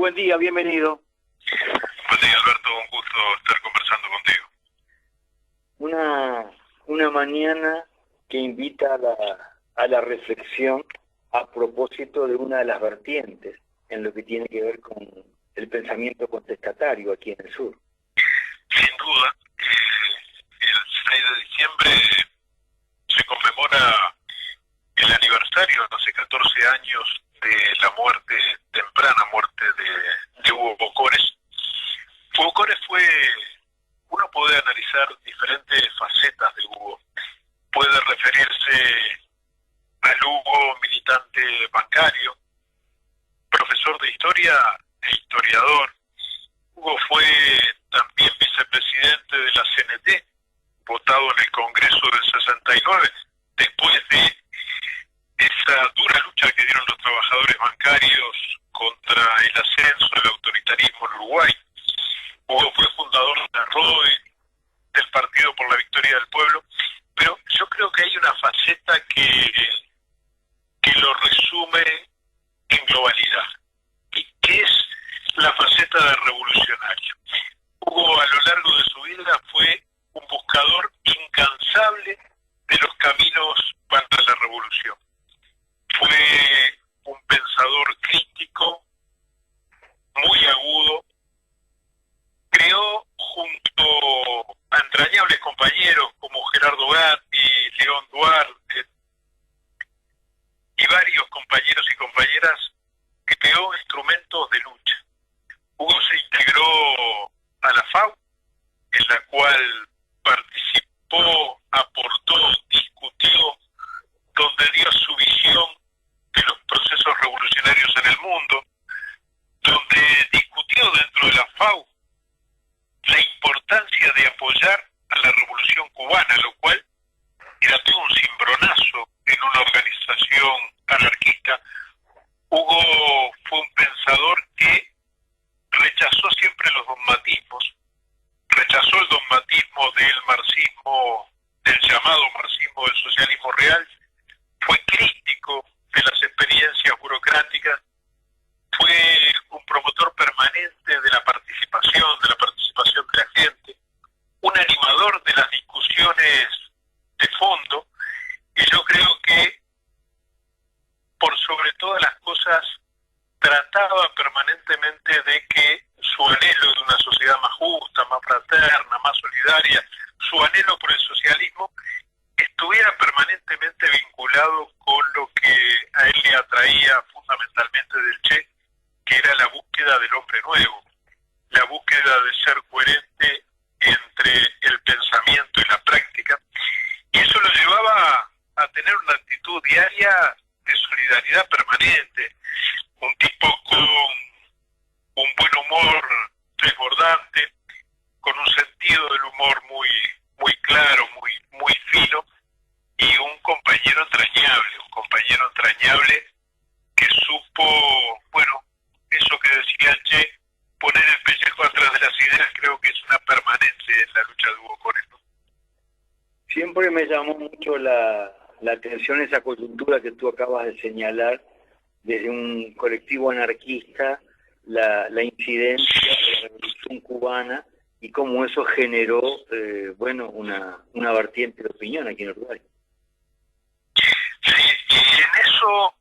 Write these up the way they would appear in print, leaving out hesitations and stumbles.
buen día, bienvenido. Buen día, Alberto, un gusto estar conversando contigo. Una mañana que invita a la reflexión a propósito de una de las vertientes en lo que tiene que ver con el pensamiento contestatario aquí en el sur. Sin duda, el 6 de diciembre se conmemora el aniversario, hace 14 años, de la muerte, temprana muerte de Hugo Cores. Hugo Cores uno puede analizar diferentes facetas de Hugo. Puede referirse al Hugo militante bancario, profesor de historia e historiador. Hugo fue también vicepresidente de la CNT, votado en el Congreso del 69, después de esa dura lucha que dieron los trabajadores bancarios contra el ascenso del autoritarismo en Uruguay. Hugo fue fundador de la ROE, del Partido por la Victoria del Pueblo, pero yo creo que hay una faceta que lo resume en globalidad, y que es la faceta de revolucionario. Hugo, a lo largo de su vida, fue un buscador incansable de los caminos para la revolución. Fue un pensador crítico, muy agudo. Creó junto a entrañables compañeros como Gerardo Gatti, León Duarte y varios compañeros y compañeras, creó instrumentos de lucha. Hugo se integró a la FAU, en la cual participó, aportó, discutió, donde dio su visión de los procesos revolucionarios en el mundo, donde discutió dentro de la FAU la importancia de apoyar a la revolución cubana, lo cual era todo un cimbronazo en una organización anarquista. Hugo fue un pensador que rechazó siempre los dogmatismos, rechazó el dogmatismo del marxismo, del llamado marxismo del socialismo real, fue crítico de las experiencias burocráticas, fue un promotor permanente de la participación de la gente, un animador de las discusiones de fondo, y yo creo que por sobre todas las cosas trataba permanentemente de que su anhelo de una sociedad más justa, más fraterna, más solidaria, su anhelo por el socialismo, estuviera permanentemente vinculado con lo que a él le atraía fundamentalmente del Che, que era la búsqueda del hombre nuevo, la búsqueda de ser coherente entre el pensamiento y la práctica, y eso lo llevaba a tener una actitud diaria de solidaridad permanente, un tipo con un buen humor desbordante, con un sentido del humor muy claro, muy fino, y un compañero entrañable que supo, bueno, eso que decía Che, poner el pellejo atrás de las ideas. Creo que es una permanencia en la lucha de Hugo Cores, ¿no? Siempre me llamó mucho la atención esa coyuntura que tú acabas de señalar, desde un colectivo anarquista, la incidencia de la revolución cubana y cómo eso generó, una vertiente de opinión aquí en Uruguay. Sí, y en eso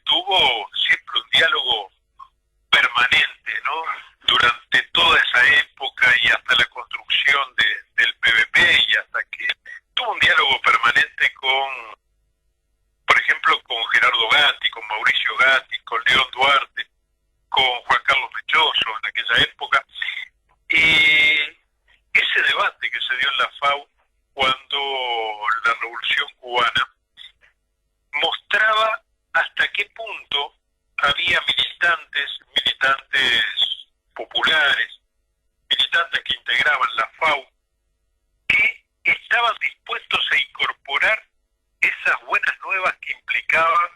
tuvo siempre un diálogo permanente, ¿no? Durante toda esa época y hasta la construcción del PVP, y hasta que tuvo un diálogo permanente por ejemplo, con Gerardo Gatti, con Mauricio Gatti, con León Duarte, con Juan Carlos Mechoso en aquella época. Ese debate que se dio en la FAU cuando la Revolución Cubana mostraba hasta qué punto había militantes populares, militantes que integraban la FAU, que estaban dispuestos a incorporar esas buenas nuevas que implicaban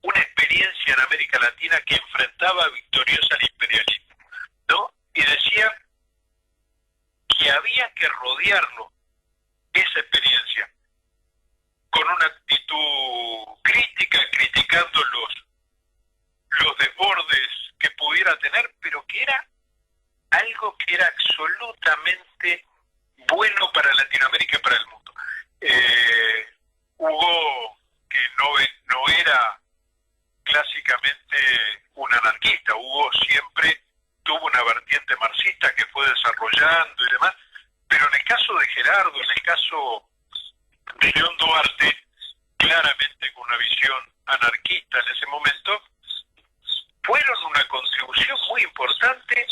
una experiencia en América Latina que enfrentaba victoriosa al imperialismo, ¿no? Y decían que había que rodearlo, esa experiencia, con una actitud crítica, criticando los desbordes que pudiera tener, pero que era algo que era absolutamente bueno para Latinoamérica y para el mundo. Hugo, que no era clásicamente un anarquista, Hugo siempre tuvo una vertiente marxista que fue desarrollando y demás, pero en el caso de Gerardo, en el caso de León Duarte, claramente con una visión anarquista en ese momento, fueron una contribución muy importante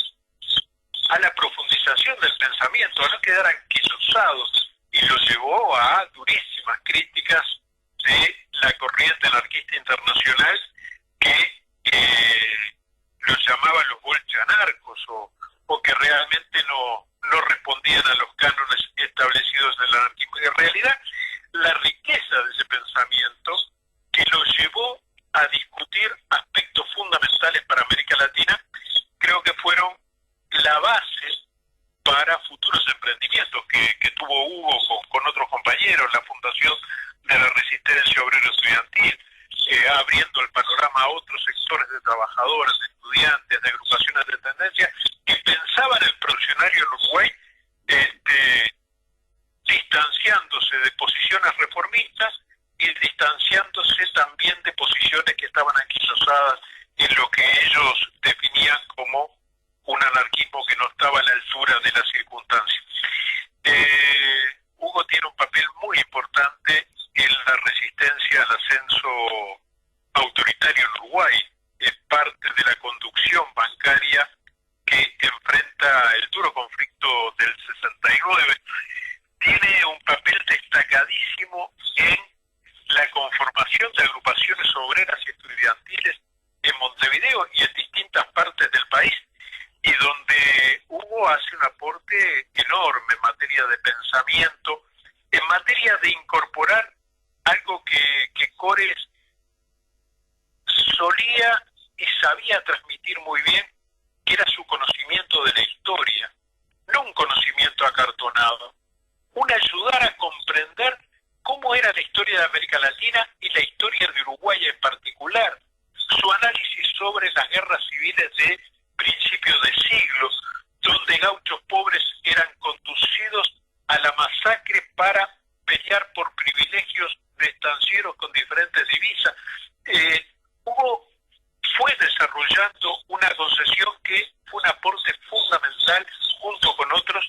a la profundización del pensamiento, a no quedar anquilosados, y lo llevó a durísimas críticas de la corriente anarquista internacional que los llamaban los bolcheanarcos o que realmente no respondían a los cánones establecidos del anarquismo. Y en realidad, la riqueza de ese pensamiento que lo llevó a discutir aspectos fundamentales para América Latina, creo que fueron la base para futuros emprendimientos que tuvo Hugo con otros compañeros, la fundación de la Resistencia Obrero Estudiantil, abriendo el panorama a otros sectores de trabajadores, de estudiantes, de agrupaciones de tendencia, que pensaban el produccionario en Uruguay distanciándose de posiciones reformistas y distanciándose también de posiciones que estaban anquilosadas en lo que ellos definían como un anarquismo que no estaba a la altura de las circunstancias. Hugo tiene un papel muy importante en la resistencia al ascenso autoritario en Uruguay, es parte de la conducción bancaria que enfrenta el duro conflicto del 69, tiene un papel destacadísimo en la conformación de agrupaciones obreras y estudiantiles en Montevideo y en distintas partes del país, y donde Hugo hace un aporte enorme en materia de pensamiento, en materia de incorporar algo que Cores solía y sabía transmitir muy bien, que era su conocimiento de la historia, no un conocimiento acartonado, un ayudar a comprender cómo era la historia de América Latina y la historia de Uruguay en particular, su análisis sobre las guerras civiles de principios de siglo, donde gauchos pobres eran conducidos a la masacre para pelear por privilegios de estancieros con diferentes divisas. Hugo fue desarrollando una concesión que fue un aporte fundamental, junto con otros,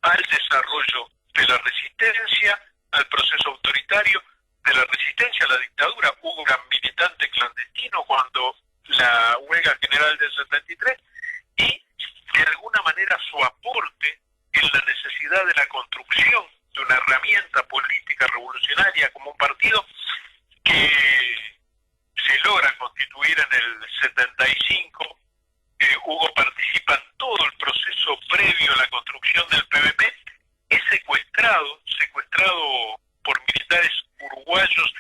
al desarrollo de la resistencia al proceso autoritario, de la resistencia a la dictadura. Hubo un militante clandestino cuando la huelga general del 73, y de alguna manera su aporte en la necesidad de la construcción de una herramienta política revolucionaria como un partido que se logra constituir en el 75. Hugo participa en todo el proceso previo a la construcción del PVP, es secuestrado por militares uruguayos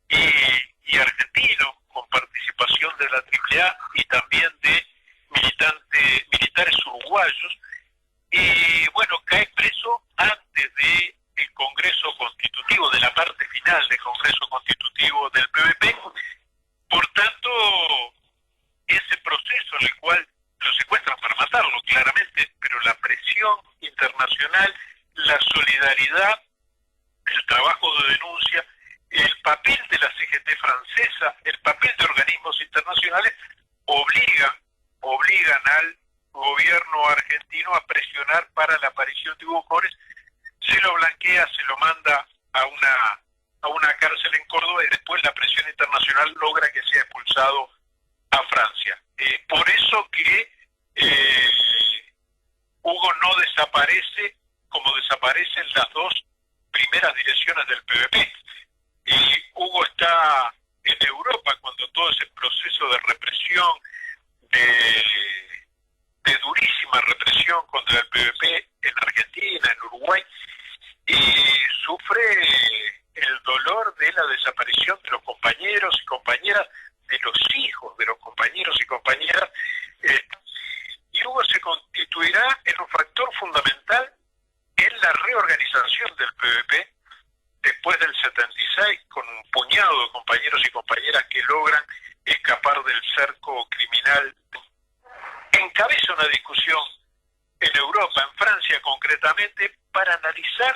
y argentinos, con participación de la AAA y también de militares uruguayos, y bueno, cae preso antes del Congreso Constitutivo, de la parte final del Congreso Constitutivo del PVP. Por tanto, ese proceso en el cual lo secuestran para matarlo, claramente, pero la presión internacional, la solidaridad, el trabajo de denuncia, el papel de la CGT francesa, el papel de organismos internacionales, obligan al gobierno argentino a presionar para la aparición de Hugo Cores. Se lo blanquea, se lo manda a una cárcel en Córdoba, y después la presión internacional logra que sea expulsado a Francia. Por eso que Hugo no desaparece como desaparecen las dos primeras direcciones del PVP. Hugo está en Europa cuando todo ese proceso de represión, de durísima represión contra el PVP en Argentina, en Uruguay, y sufre el dolor de la desaparición de los compañeros y compañeras, de los hijos de los compañeros y compañeras, y Hugo se constituirá en un factor fundamental en la reorganización del PVP después del 76, con un puñado de compañeros y compañeras que logran escapar del cerco criminal encabeza una discusión en Europa, en Francia concretamente, para analizar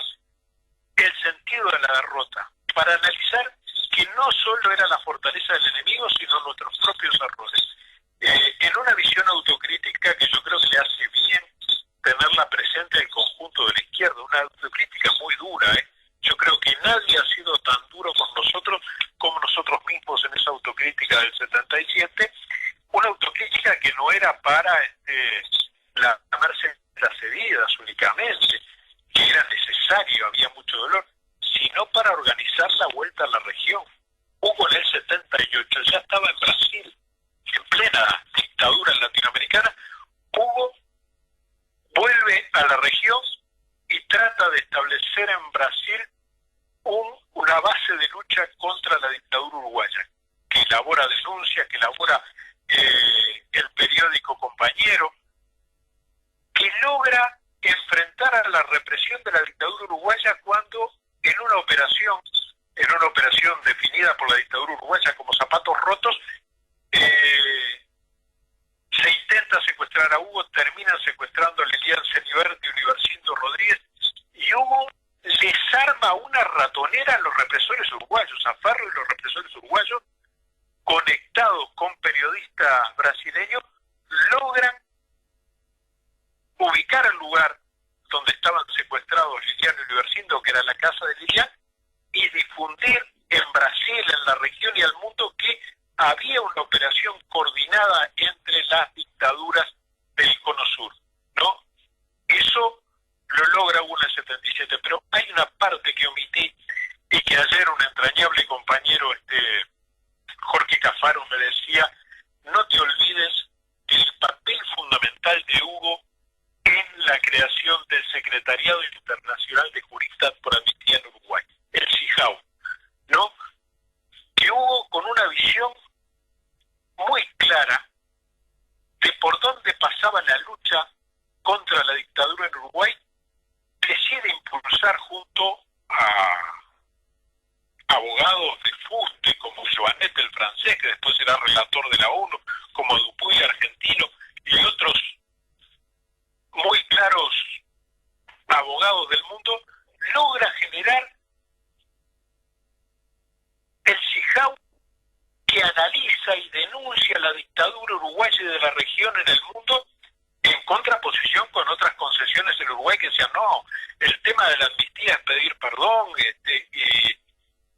el sentido de la derrota, para analizar que no solo era la fortaleza del enemigo, sino nuestros propios errores. En una visión autocrítica que yo creo que le hace bien tenerla presente al conjunto de la izquierda, una autocrítica muy dura. Yo creo que nadie ha sido tan duro con nosotros como nosotros mismos en esa autocrítica del 77, una autocrítica que no era para lamerse las heridas únicamente, que era necesario, había mucho dolor, sino para organizar la vuelta a la región. Hugo en el 78 ya estaba en Brasil, en plena dictadura latinoamericana. Hugo vuelve a la región y trata de establecer en Brasil una base de lucha contra la dictadura uruguaya, que elabora denuncias, que elabora el periódico Compañero, que logra enfrentar a la represión de la dictadura uruguaya cuando en una operación definida por la dictadura uruguaya como Zapatos Rotos, se intenta secuestrar a Hugo, terminan secuestrando a Lilian Celiberti y Universindo Rodríguez, y Hugo desarma una ratonera a los represores uruguayos, a Ferro y los represores uruguayos, conectados con periodistas brasileños, logran ubicar el lugar donde estaban secuestrados Lilian y Universindo, que era la casa de Lilian, y difundir en Brasil, en la región y al mundo que había una operación coordinada entre las dictaduras del Cono Sur, ¿no? Eso lo logra Hugo en el 77, pero hay una parte que omití y que ayer un entrañable compañero, Jorge Cafaro, me decía: no te olvides del papel fundamental de Hugo en la creación del Secretariado Internacional de Juristas por Amnistía en Uruguay, el CIJAU, ¿no? Que Hugo, con una visión muy clara de por dónde pasaba la lucha contra la dictadura en Uruguay, decide impulsar junto a abogados de fuste como Joanet el francés, que después será relator de la ONU, como Dupuy argentino, y otros muy claros abogados del mundo, logra generar el CIJAU, que analiza y denuncia la dictadura uruguaya y de la región en el mundo, en contraposición con otras concesiones en Uruguay que decían: no, el tema de la amnistía es pedir perdón, y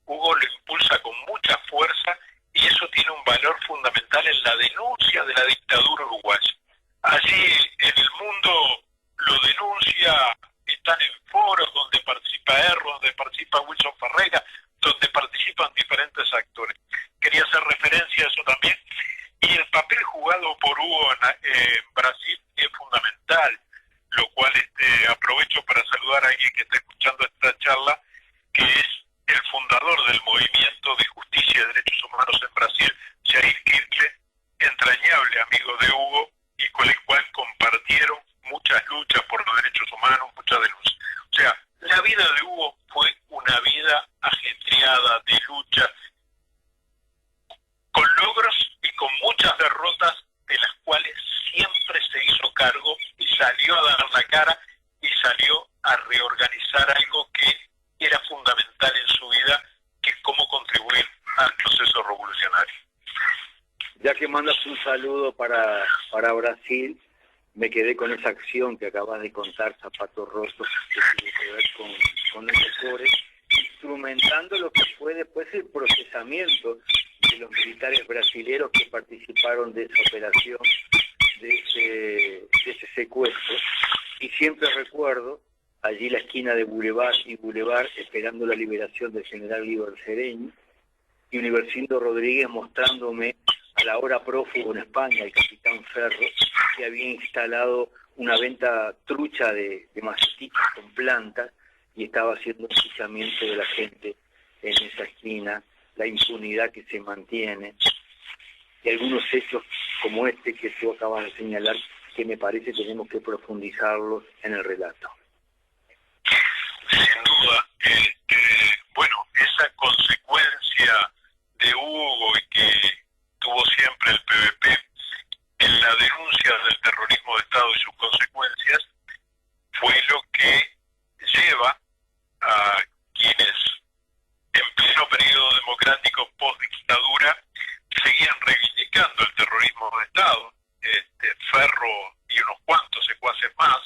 Hugo lo impulsa con mucha fuerza, y eso tiene un valor fundamental en la denuncia de la dictadura uruguaya. Allí en el mundo lo denuncia, están en foros donde participa Erro, donde participa Wilson Ferreira, donde participan diferentes actores. Quería hacer referencia a eso también. Y el papel jugado por Hugo en Brasil es fundamental, lo cual aprovecho para saludar a alguien que está escuchando esta charla, que es el fundador del Movimiento de Justicia y Derechos Humanos en Brasil, Jair Kirchner, entrañable amigo de Hugo, y con el cual compartieron muchas luchas por los derechos humanos, muchas denuncias. O sea, la vida de Hugo fue una vida ajetreada, de lucha, con logros y con muchas derrotas, de las cuales siempre se hizo cargo y salió a dar la cara y salió a reorganizar algo que era fundamental en su vida, que es cómo contribuir al proceso revolucionario. Ya que mandas un saludo para Brasil, me quedé con esa acción que acabas de contar, Zapatos Rotos, que tiene que ver con los lectores, instrumentando lo que fue después el procesamiento de los militares brasileños que participaron de esa operación, de ese secuestro. Y siempre recuerdo allí la esquina de Boulevard y Boulevard, esperando la liberación del general Liber Sereño, y Universindo Rodríguez mostrándome a la hora prófugo en España, el capitán Ferro, que había instalado una venta trucha de macetitas con plantas y estaba haciendo enjuiciamiento de la gente en esa esquina, la impunidad que se mantiene, y algunos hechos como este que tú acabas de señalar, que me parece tenemos que profundizarlos en el relato. Sin duda, bueno, esa consecuencia de Hugo y que tuvo siempre el PVP, el en la denuncia del terrorismo de Estado y sus consecuencias fue lo que lleva a quienes en pleno periodo democrático post-dictadura seguían reivindicando el terrorismo de Estado, Ferro y unos cuantos secuaces más,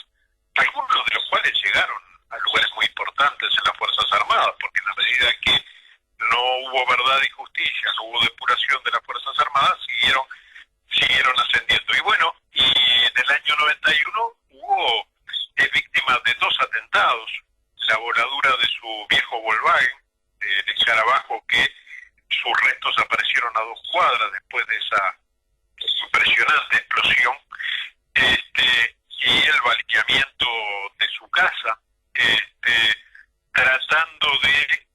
algunos de los cuales llegaron a lugares muy importantes en las Fuerzas Armadas, porque en la medida que no hubo verdad y justicia, no hubo depuración de las Fuerzas Armadas, siguieron ascendiendo. Y bueno, y en el año 91 hubo víctimas de 2 atentados, la voladura de su viejo Volkswagen, de Escarabajo, que sus restos aparecieron a 2 cuadras después de esa impresionante explosión, y el baleamiento de su casa, tratando de,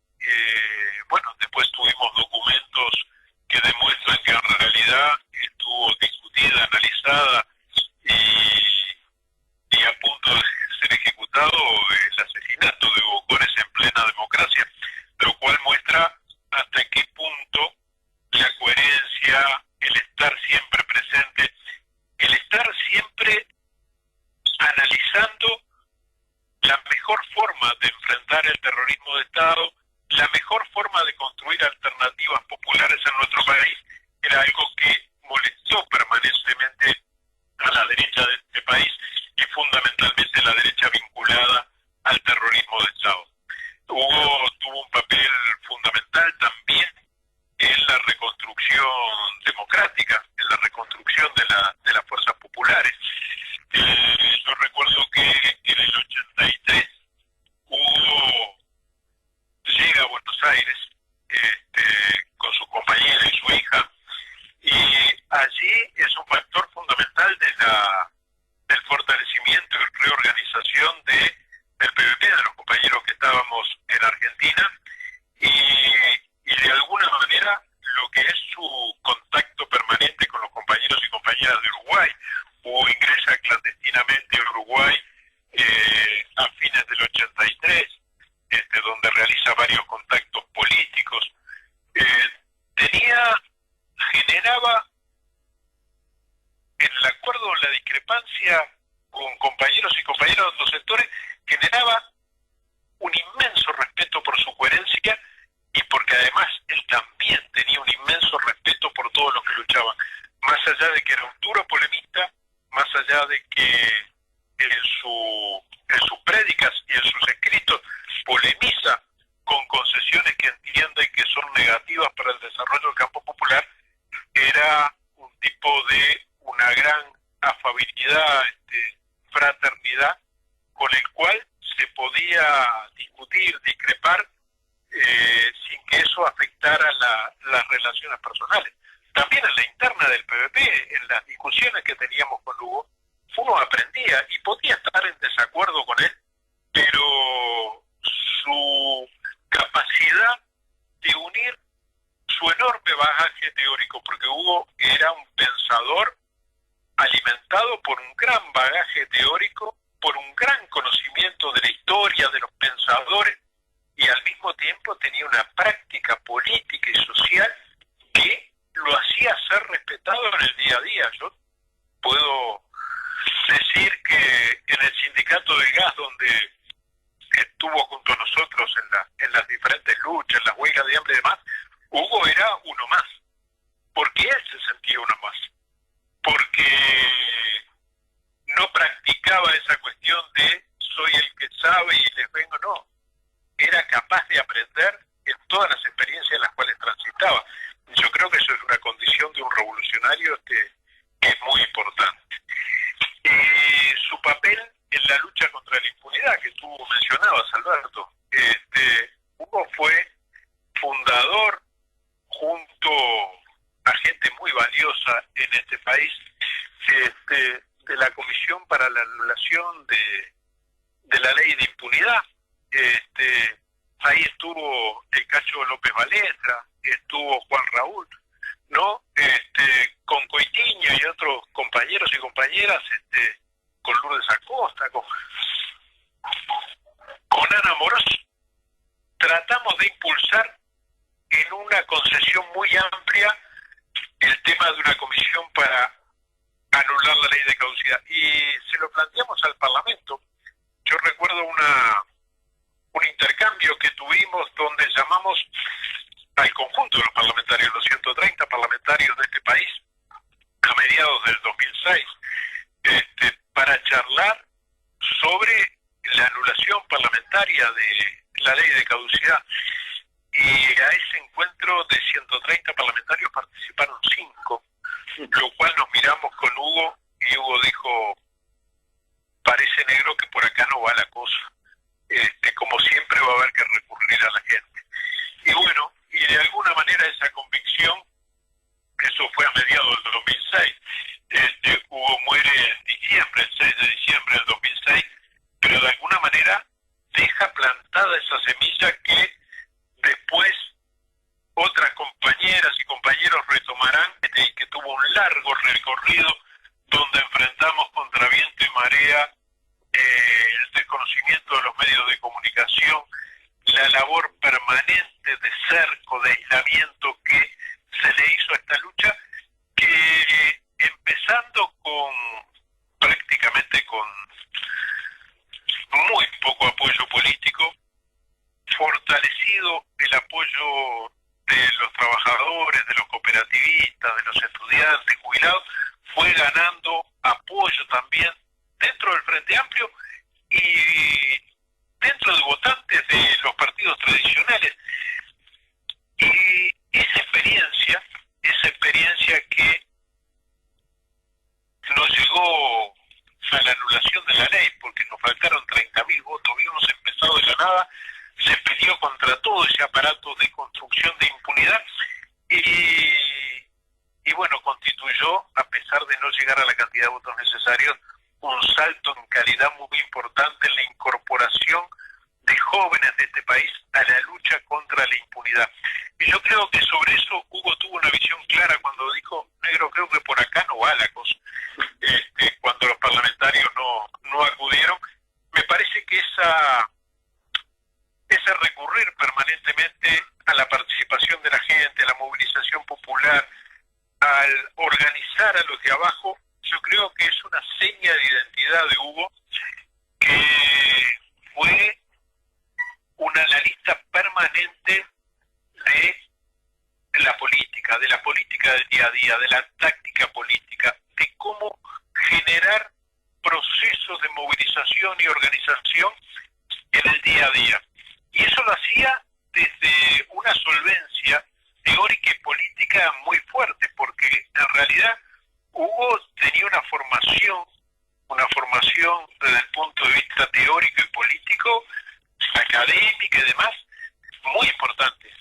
bueno, después tuvimos documentos que demuestran que en realidad estuvo discutida, analizada y a punto de ser ejecutado el asesinato de Hugo Cores en plena democracia, lo cual muestra hasta qué punto la coherencia, el estar siempre presente, el estar siempre analizando la mejor forma de enfrentar el terrorismo de Estado, la mejor forma de construir alternativas populares en nuestro país, era algo que molestó permanentemente a la derecha de este país y fundamentalmente la derecha vinculada al terrorismo de Estado. Hugo tuvo un papel fundamental también en la reconstrucción democrática, en la reconstrucción de las fuerzas populares. Yo recuerdo que en el 83 Hugo llega a Buenos Aires con su compañera y su hija, y allí es un factor fundamental del fortalecimiento y reorganización del PVP, de los compañeros que estábamos en Argentina, y de alguna manera lo que es su contacto permanente con los compañeros y compañeras de Uruguay. Hugo ingresa clandestinamente a Uruguay a fines del 83, donde realiza varios contactos políticos. Generaba en el acuerdo, la discrepancia con compañeros y compañeras de otros sectores, generaba un inmenso respeto por su coherencia y porque además él también tenía un inmenso respeto por todos los que luchaban, más allá de que era un duro polemista, más allá de que en sus prédicas y en sus escritos polemiza con concesiones que entiende que son negativas para el desarrollo del campo popular, era un tipo de una gran afabilidad, fraternidad, con el cual se podía discutir, discrepar, sin que eso afectara las relaciones personales. También en la interna del PVP, en las discusiones que teníamos con Hugo, uno aprendía y podía estar en desacuerdo con él, pero su capacidad de unir su enorme bagaje teórico, porque Hugo era un pensador alimentado por un gran bagaje teórico, por un gran conocimiento de la historia, de los pensadores, y al mismo tiempo tenía una práctica política y social que lo hacía ser respetado en el día a día. Yo puedo decir que en el sindicato de gas, donde estuvo junto a nosotros en las diferentes luchas, en las huelgas de hambre y demás, Hugo era uno más, porque él se sentía uno más, porque no practicaba esa cuestión de soy el que sabe y les vengo, no, era capaz de aprender en todas las experiencias en las cuales transitaba. Yo creo que eso es una condición de un revolucionario que es muy importante. Su papel en la lucha contra la impunidad, que tú mencionabas, Alberto, Hugo fue fundador, junto a gente muy valiosa en este país, de la Comisión para la Anulación de la Ley de Impunidad. Ahí estuvo el Cacho López Balestra, estuvo Juan Raúl, ¿no? Con Coitiño y otros compañeros y compañeras, con Lourdes Acosta, con Ana Moros, tratamos de impulsar en una concesión muy amplia el tema de una comisión para anular la ley de caducidad. Y se lo planteamos al Parlamento. Yo recuerdo un intercambio que tuvimos donde llamamos al conjunto de los parlamentarios, los 130 parlamentarios de este país, a mediados del 2006, para charlar sobre la anulación parlamentaria de la ley de caducidad. Y a ese encuentro de 130 parlamentarios participaron 5, lo cual nos miramos con Hugo y Hugo dijo, parece negro que por acá no va la cosa. Como siempre va a haber que recurrir a la gente. Y bueno, y de alguna manera esa convicción, eso fue a mediados del 2006, Hugo muere en diciembre, el 6 de diciembre del 2006, pero de alguna manera deja plantada esa semilla que después otras compañeras y compañeros retomarán, que tuvo un largo recorrido donde enfrentamos contra viento y marea el desconocimiento de los medios de comunicación, la labor permanente de cerco, de aislamiento que se le hizo a esta lucha, que empezando prácticamente con muy poco apoyo político, fortalecido el apoyo de los trabajadores, de los cooperativistas, de los estudiantes, jubilados, fue ganando apoyo también dentro del Frente Amplio y dentro de votantes de los partidos tradicionales. Y esa experiencia que nos llegó a la anulación de la ley, porque nos faltaron 30.000 votos, habíamos empezado de la nada, se peleó contra todo ese aparato de construcción de impunidad y bueno, constituyó, a pesar de no llegar a la cantidad de votos necesarios, un salto en calidad muy importante en la incorporación de jóvenes de este país a la lucha contra la impunidad. Y yo creo que sobre eso Hugo tuvo una visión clara cuando dijo, negro, creo que por acá no va la cosa. Cuando los parlamentarios no acudieron, me parece que ese recurrir permanentemente a la participación de la gente, a la movilización popular, al organizar a los de abajo, yo creo que es una seña de identidad de Hugo, que fue un analista permanente de la política del día a día, de la táctica política, de cómo generar procesos de movilización y organización en el día a día. Y eso lo hacía desde una solvencia teórica y política muy fuerte, porque en realidad Hugo tenía una formación desde el punto de vista teórico y político, académica y demás, muy importantes,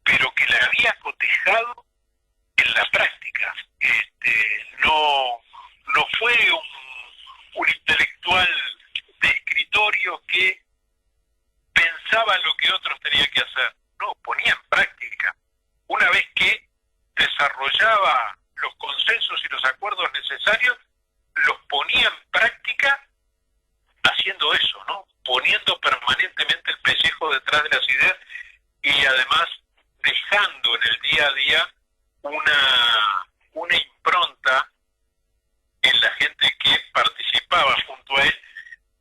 pero que la había cotejado en la práctica. No fue un intelectual de escritorio que pensaba lo que otros tenían que hacer. No, ponía en práctica. Una vez que desarrollaba los consensos y los acuerdos necesarios, los ponía en práctica haciendo eso, ¿no? Poniendo permanentemente el pellejo detrás de las ideas y además dejando en el día a día una impronta en la gente que participaba junto a él,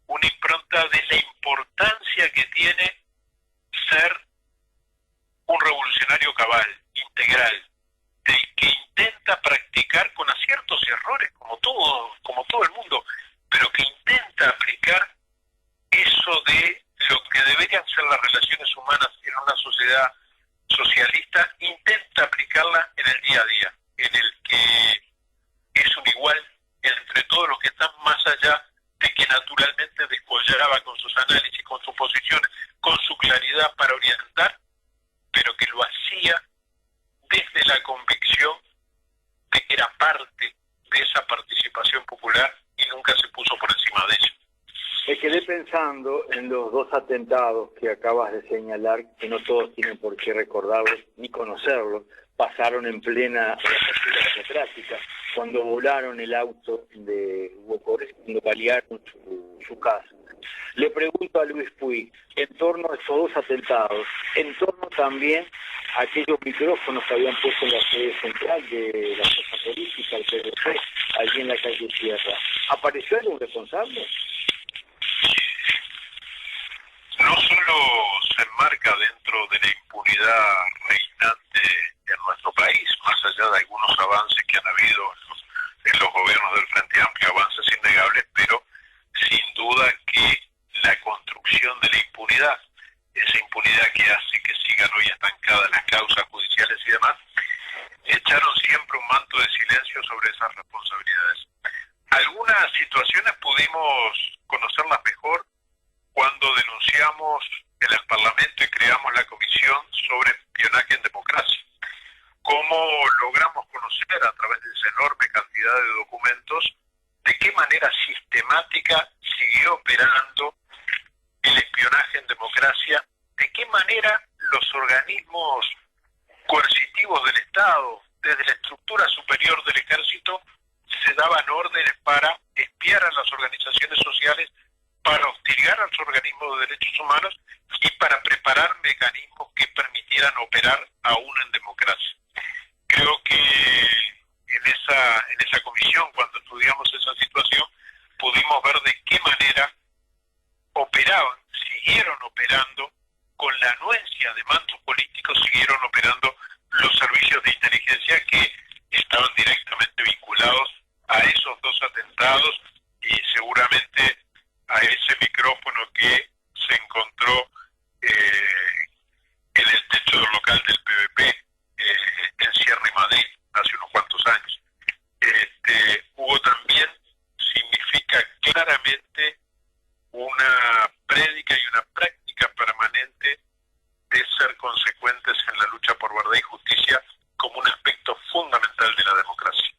una impronta de la importancia que tiene ser un revolucionario cabal, integral, del que intenta practicar con aciertos y errores, como todo el mundo, pero que intenta aplicar eso de lo que deberían ser las relaciones humanas en una sociedad socialista, intenta aplicarla en el día a día, en el que es un igual entre todos los que están más allá de que naturalmente descollaba con sus análisis, con sus posiciones, con su claridad para orientar, pero que lo hacía desde la convicción de que era parte de esa participación popular y nunca se puso por encima de ella. Me quedé pensando en los 2 atentados que acabas de señalar, que no todos tienen por qué recordarlos ni conocerlos, pasaron en plena democrática, cuando volaron el auto de Hugo Correa, cuando balearon su casa. Le pregunto a Luis Puig, en torno a esos 2 atentados, en torno también aquellos micrófonos que habían puesto en la sede central de la fuerza política, el PDP, allí en la calle Sierra. ¿Apareció algún responsable? No solo se enmarca dentro de la impunidad reinante en nuestro país, más allá de algunos avances que han habido en los gobiernos del Frente Amplio, avances innegables, pero sin duda que la construcción de la impunidad, esa impunidad que hace que sigan hoy estancadas las causas judiciales y demás, echaron siempre un manto de silencio sobre esas responsabilidades. Algunas situaciones pudimos conocerlas mejor cuando denunciamos en el Parlamento y creamos la comisión sobre espionaje en democracia. Cómo logramos conocer a través de esa enorme cantidad de documentos de qué manera sistemática siguió operando el espionaje en democracia, de qué manera los organismos coercitivos del Estado, desde la estructura superior del Ejército, se daban órdenes para espiar a las organizaciones sociales, para hostigar a los organismos de derechos humanos y para preparar mecanismos que permitieran operar aún en democracia. Creo que en esa comisión, cuando estudiamos esa situación, pudimos ver de qué manera operaban, siguieron operando, con la anuencia de mandos políticos, siguieron operando los servicios de inteligencia que estaban directamente vinculados a esos dos atentados y seguramente a ese micrófono que se encontró en el techo del local del PVP en Sierra y Madrid hace unos cuantos años. Hubo también, significa claramente una prédica y una práctica permanente de ser consecuentes en la lucha por verdad y justicia como un aspecto fundamental de la democracia.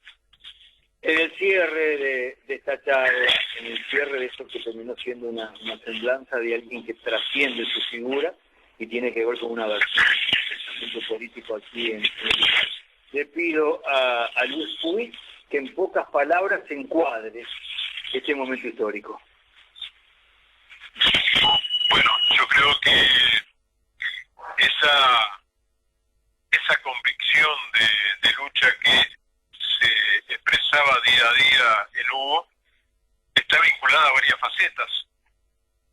En el cierre de esta charla, en el cierre de esto que terminó siendo una semblanza de alguien que trasciende su figura y tiene que ver con una versión del pensamiento político aquí en el lugar, le pido a Luis Puig que en pocas palabras encuadre este momento histórico. Bueno, yo creo que esa convicción de lucha que se expresaba día a día en Hugo está vinculada a varias facetas: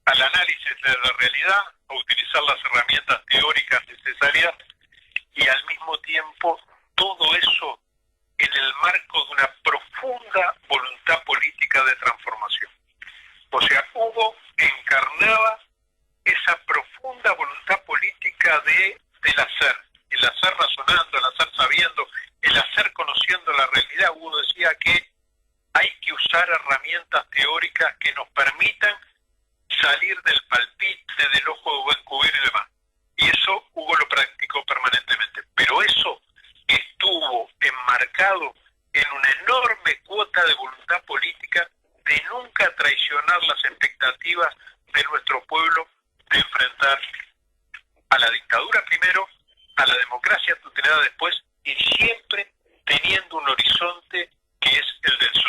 al análisis de la realidad, a utilizar las herramientas teóricas necesarias y al mismo tiempo todo eso en el marco de una profunda voluntad política de transformación. O sea, Hugo encarnaba esa profunda voluntad política del hacer, el hacer razonando, el hacer sabiendo, el hacer conociendo la realidad. Hugo decía que hay que usar herramientas teóricas que nos permitan salir del palpite, del ojo de buen cubero y demás. Y eso Hugo lo practicó permanentemente. Pero eso estuvo enmarcado en una enorme cuota de voluntad política de nunca traicionar las expectativas de nuestro pueblo, de enfrentar a la dictadura primero, a la democracia tutelada después, y siempre teniendo un horizonte que es el del